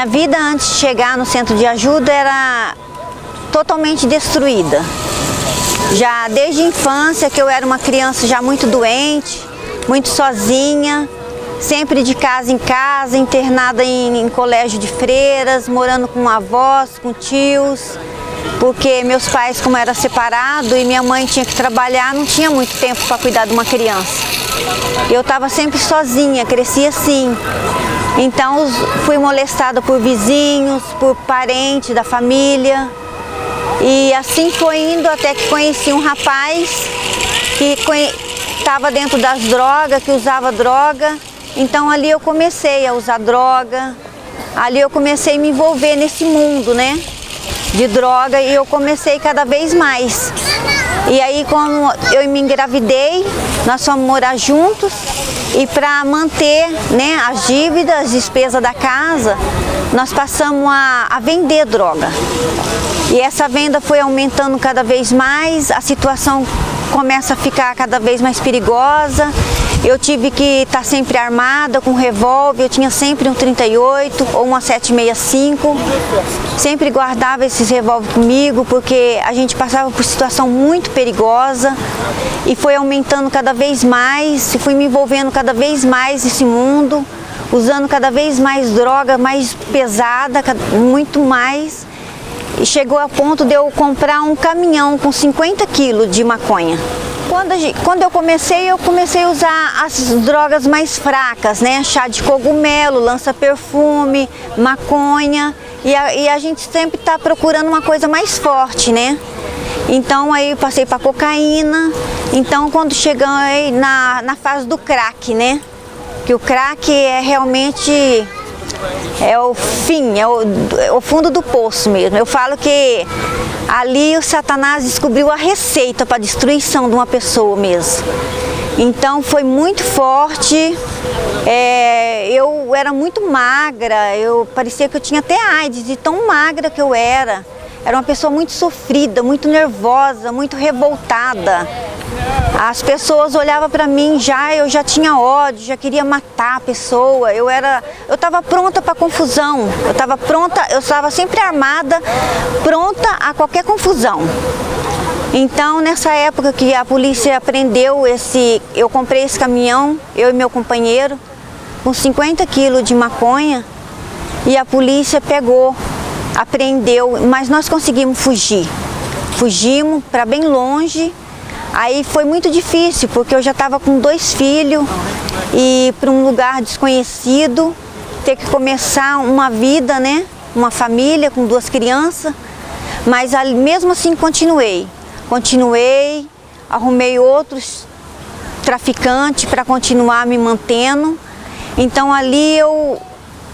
Minha vida antes de chegar no centro de ajuda era totalmente destruída. Já desde a infância, que eu era uma criança já muito doente, muito sozinha, sempre de casa em casa, internada em colégio de freiras, morando com avós, com tios, porque meus pais, como eram separados e minha mãe tinha que trabalhar, não tinha muito tempo para cuidar de uma criança. Eu estava sempre sozinha, cresci assim. Então fui molestada por vizinhos, por parentes da família. E assim foi indo até que conheci um rapaz que estava dentro das drogas, que usava droga. Então ali eu comecei a usar droga, ali eu comecei a me envolver nesse mundo, né, de droga, e eu comecei cada vez mais. E aí, como eu me engravidei, nós fomos morar juntos, e para manter, né, as dívidas, as despesas da casa, nós passamos a vender droga. E essa venda foi aumentando cada vez mais, a situação começa a ficar cada vez mais perigosa. Eu tive que estar sempre armada com revólver, eu tinha sempre um 38 ou uma 765. Sempre guardava esses revólveres comigo, porque a gente passava por situação muito perigosa e foi aumentando cada vez mais, e fui me envolvendo cada vez mais nesse mundo, usando cada vez mais droga, mais pesada, muito mais. E chegou a ponto de eu comprar um caminhão com 50 quilos de maconha. Quando eu comecei a usar as drogas mais fracas, né? Chá de cogumelo, lança-perfume, maconha. E a gente sempre está procurando uma coisa mais forte, né? Então aí eu passei para cocaína. Então quando chegamos na fase do crack, né? Que o crack é realmente... é o fim, é o fundo do poço mesmo. Eu falo que ali o Satanás descobriu a receita para a destruição de uma pessoa mesmo. Então foi muito forte, eu era muito magra, parecia que eu tinha até AIDS, de tão magra que eu era. Era uma pessoa muito sofrida, muito nervosa, muito revoltada. As pessoas olhavam para mim, eu já tinha ódio, já queria matar a pessoa. Eu estava pronta para confusão, eu estava sempre armada, pronta a qualquer confusão. Então, nessa época que a polícia prendeu eu comprei esse caminhão, eu e meu companheiro, com 50 quilos de maconha, e a polícia pegou, apreendeu, mas nós conseguimos fugir. Fugimos para bem longe. Aí foi muito difícil, porque eu já estava com 2 filhos e para um lugar desconhecido, ter que começar uma vida, né? Uma família com 2 crianças, mas mesmo assim continuei, arrumei outros traficantes para continuar me mantendo. Então ali eu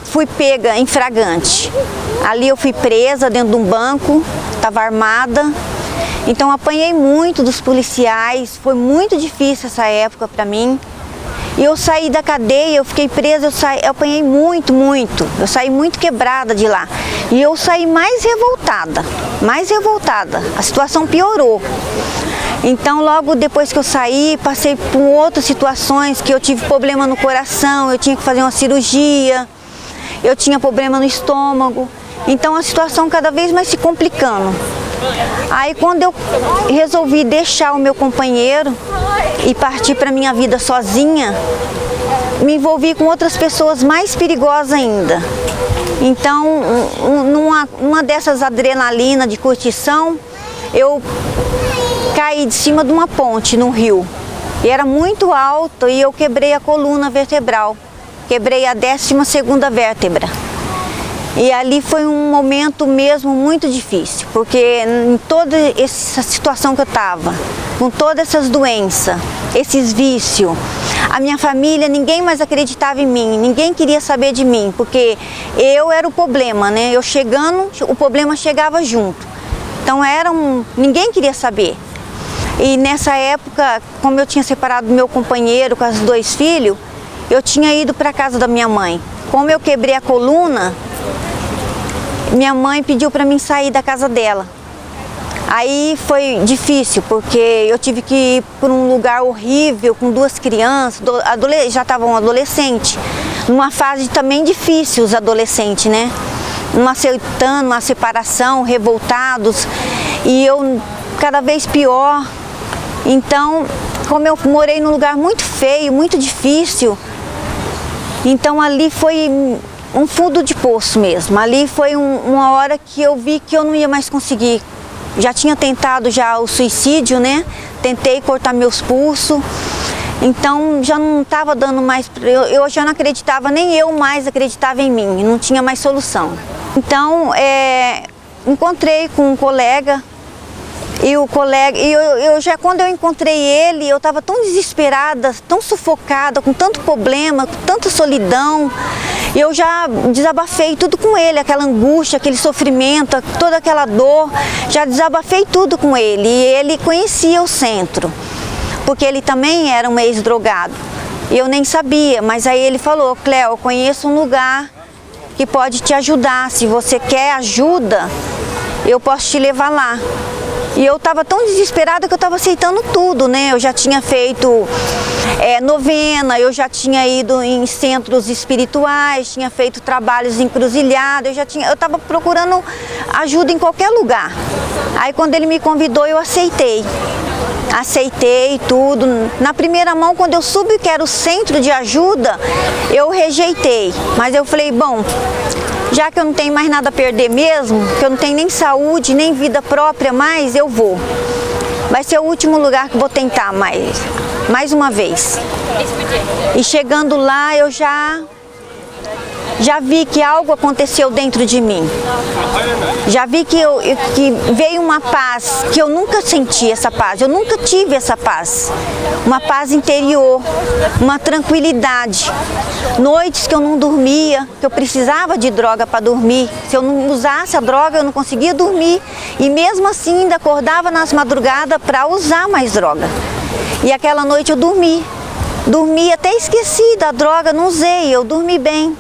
fui pega em flagrante, ali eu fui presa dentro de um banco, estava armada. Então apanhei muito dos policiais, foi muito difícil essa época para mim. E eu saí da cadeia, eu fiquei presa, eu apanhei muito, eu saí muito quebrada de lá. E eu saí mais revoltada, a situação piorou. Então logo depois que eu saí, passei por outras situações, que eu tive problema no coração, eu tinha que fazer uma cirurgia, eu tinha problema no estômago. Então a situação cada vez mais se complicando. Aí quando eu resolvi deixar o meu companheiro e partir para minha vida sozinha, me envolvi com outras pessoas mais perigosas ainda. Então, numa dessas adrenalina de curtição, eu caí de cima de uma ponte no rio. E era muito alto e eu quebrei a coluna vertebral, quebrei a 12ª vértebra. E ali foi um momento mesmo muito difícil, porque em toda essa situação que eu estava, com todas essas doenças, esses vícios, a minha família, ninguém mais acreditava em mim, ninguém queria saber de mim, porque eu era o problema, né? Eu chegando, o problema chegava junto. Então ninguém queria saber. E nessa época, como eu tinha separado do meu companheiro com os 2 filhos, eu tinha ido para a casa da minha mãe. Como eu quebrei a coluna, minha mãe pediu para mim sair da casa dela. Aí foi difícil, porque eu tive que ir para um lugar horrível, com 2 crianças, já estavam adolescentes, numa fase também difícil os adolescentes, né? não aceitando uma separação, revoltados, e eu cada vez pior. Então, como eu morei num lugar muito feio, muito difícil, então ali foi um fundo de poço mesmo. Ali foi uma hora que eu vi que eu não ia mais conseguir. Já tinha tentado o suicídio, né? Tentei cortar meus pulsos. Então já não estava dando mais, eu já não acreditava, nem eu mais acreditava em mim, não tinha mais solução. Então encontrei com um colega, e o colega, quando eu encontrei ele, eu estava tão desesperada, tão sufocada, com tanto problema, com tanta solidão. Eu já desabafei tudo com ele, aquela angústia, aquele sofrimento, toda aquela dor, já desabafei tudo com ele, e ele conhecia o centro, porque ele também era um ex-drogado. Eu nem sabia, mas aí ele falou: Cléo, eu conheço um lugar que pode te ajudar, se você quer ajuda, eu posso te levar lá. E eu estava tão desesperada que eu estava aceitando tudo, né? Eu já tinha feito novena, eu já tinha ido em centros espirituais, tinha feito trabalhos encruzilhados, eu estava procurando ajuda em qualquer lugar. Aí quando ele me convidou, eu aceitei. Aceitei tudo. Na primeira mão, quando eu soube que era o centro de ajuda, eu rejeitei. Mas eu falei, bom, já que eu não tenho mais nada a perder mesmo, que eu não tenho nem saúde, nem vida própria mais, eu vou. Vai ser o último lugar que eu vou tentar mais uma vez. E chegando lá, eu já vi que algo aconteceu dentro de mim. Já vi que veio uma paz, que eu nunca senti essa paz, eu nunca tive essa paz. Uma paz interior, uma tranquilidade. Noites que eu não dormia, que eu precisava de droga para dormir. Se eu não usasse a droga, eu não conseguia dormir. E mesmo assim, ainda acordava nas madrugadas para usar mais droga. E aquela noite eu dormi. Dormi, até esqueci da droga, não usei, eu dormi bem.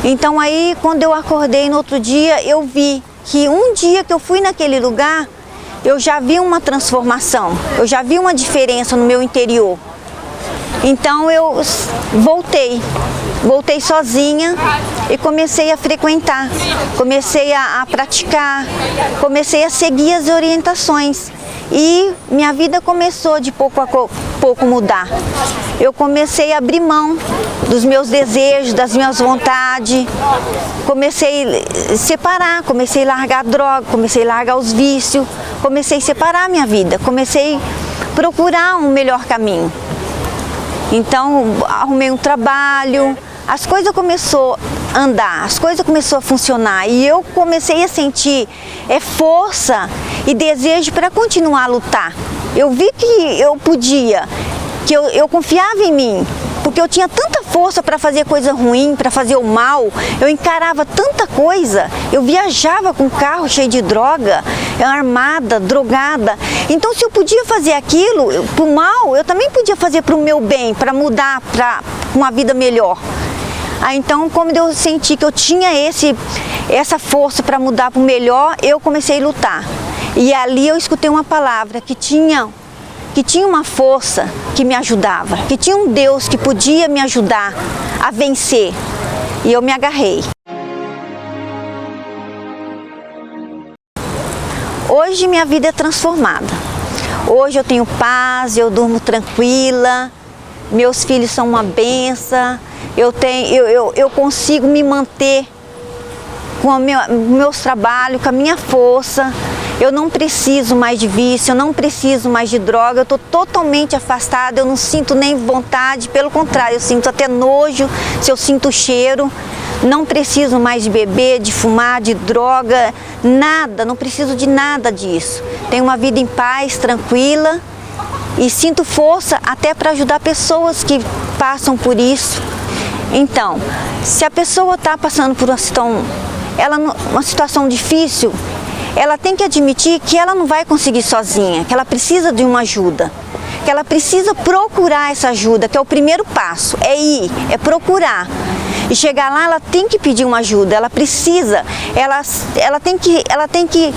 Então aí, quando eu acordei no outro dia, eu vi que um dia que eu fui naquele lugar, eu já vi uma transformação, eu já vi uma diferença no meu interior. Então eu voltei sozinha e comecei a frequentar, comecei a praticar, comecei a seguir as orientações. E minha vida começou de pouco a pouco mudar. Eu comecei a abrir mão dos meus desejos, das minhas vontades. Comecei a separar, comecei a largar a droga, comecei a largar os vícios. Comecei a separar a minha vida, comecei a procurar um melhor caminho. Então, arrumei um trabalho, as coisas começaram a andar, as coisas começaram a funcionar e eu comecei a sentir força e desejo para continuar a lutar. Eu vi que eu podia, que eu confiava em mim, porque eu tinha tanta força para fazer coisa ruim, para fazer o mal, eu encarava tanta coisa, eu viajava com um carro cheio de droga, armada, drogada. Então se eu podia fazer aquilo para o mal, eu também podia fazer para o meu bem, para mudar para uma vida melhor. Então, como eu senti que eu tinha essa força para mudar para o melhor, eu comecei a lutar. E ali eu escutei uma palavra que tinha uma força que me ajudava, que tinha um Deus que podia me ajudar a vencer. E eu me agarrei. Hoje minha vida é transformada. Hoje eu tenho paz, eu durmo tranquila, meus filhos são uma bênção. Eu consigo me manter com meus trabalhos, com a minha força. Eu não preciso mais de vício, eu não preciso mais de droga, eu estou totalmente afastada, eu não sinto nem vontade, pelo contrário, eu sinto até nojo se eu sinto o cheiro. Não preciso mais de beber, de fumar, de droga, nada, não preciso de nada disso. Tenho uma vida em paz, tranquila e sinto força até para ajudar pessoas que passam por isso. Então, se a pessoa está passando por uma situação difícil, ela tem que admitir que ela não vai conseguir sozinha, que ela precisa de uma ajuda, que ela precisa procurar essa ajuda, que é o primeiro passo, é procurar. E chegar lá, ela tem que pedir uma ajuda, ela precisa, ela tem que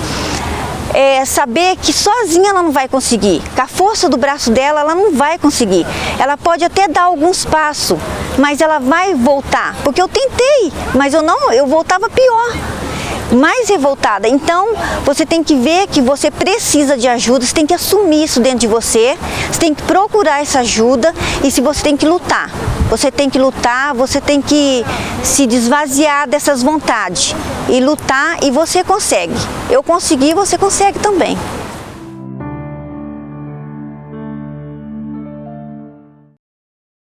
saber que sozinha ela não vai conseguir, com a força do braço dela ela não vai conseguir. Ela pode até dar alguns passos, mas ela vai voltar, porque eu tentei, mas eu voltava pior. mais revoltada. Então, você tem que ver que você precisa de ajuda, você tem que assumir isso dentro de você, você tem que procurar essa ajuda e se você tem que lutar. Você tem que lutar, você tem que se desvaziar dessas vontades e lutar e você consegue. Eu consegui, você consegue também.